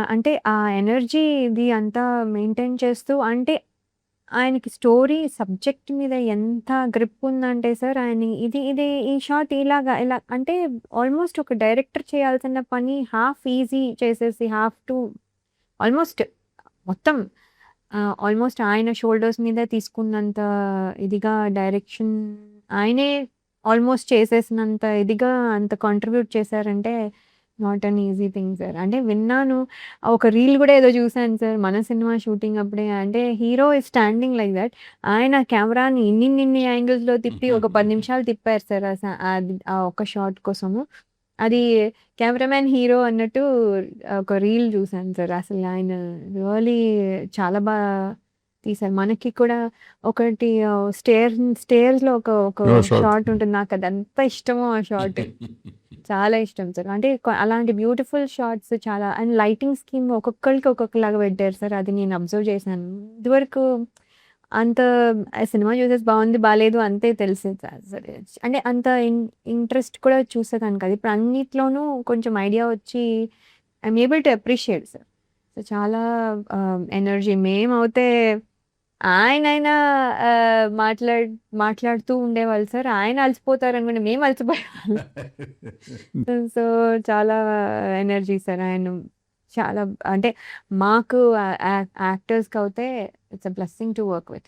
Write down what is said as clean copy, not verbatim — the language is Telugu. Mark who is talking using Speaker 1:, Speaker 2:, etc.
Speaker 1: అంటే ఆ ఎనర్జీ ఇది అంతా మెయింటైన్ చేస్తూ అంటే ఆయనకి స్టోరీ సబ్జెక్ట్ మీద ఎంత గ్రిప్ ఉందంటే సార్ ఆయన ఇది ఈ షాట్ ఇలా అంటే ఆల్మోస్ట్ ఒక డైరెక్టర్ చేయాల్సిన పని హాఫ్ ఈజీ చేసేసి హాఫ్ టు ఆల్మోస్ట్ మొత్తం ఆల్మోస్ట్ ఆయన షోల్డర్స్ మీద తీసుకున్నంత ఇదిగా డైరెక్షన్ ఆయనే ఆల్మోస్ట్ చేసేసినంత ఇదిగా అంత కాంట్రిబ్యూట్ చేశారంటే not an easy thing sir. అంటే విన్నాను. ఒక రీల్ గూడా ఏదో చూసాను సార్. మన సినిమా షూటింగ్ అప్పుడే అంటే hero is standing like that. ఆయన కెమెరాని ఇన్నిన్నిన్ని యాంగిల్స్‌లో తిప్పి ఒక 10 నిమిషాలు తిప్పారు సార్. అది ఆ ఒక్క షాట్ కోసము. అది కెమెరామాన్ హీరో అన్నట్టు ఒక రీల్ చూసాను సార్. అసలు ఆయన రియల్లీ చాలా తీశారు. మనకి కూడా ఒకటి స్టేర్స్‌లో ఒక ఒక
Speaker 2: నో షాట్.
Speaker 1: షాట్ ఉంటుంది. నాకదెంత ఇష్టమో ఆ షాట్. చాలా ఇష్టం సార్. అంటే అలాంటి బ్యూటిఫుల్ షాట్స్ చాలా అండ్ లైటింగ్ స్కీమ్ ఒక్కొక్కళ్ళకి ఒక్కొక్కలాగా పెట్టారు సార్. అది నేను అబ్జర్వ్ చేశాను. ఇదివరకు అంత సినిమా చూసేసి బావుంది, బాలేదు అంతే తెలిసేది కాదు సార్. అంటే అంత ఇంట్రెస్ట్ కూడా చూసేదాన్ని కాదు. ఇప్పుడు అన్నిట్లోనూ కొంచెం ఐడియా వచ్చి I'm able to appreciate sir. So, చాలా ఎనర్జీ మేమవుతే ఆయనైనా మాట్లాడుతూ ఉండేవాళ్ళు సార్. ఆయన అలసిపోతారనుకుంటే మేము అలసిపోయేవాళ్ళం. సో, చాలా ఎనర్జీ సార్ ఆయన. చాలా అంటే మాకు యాక్టర్స్‌కవుతే it's a blessing to work with.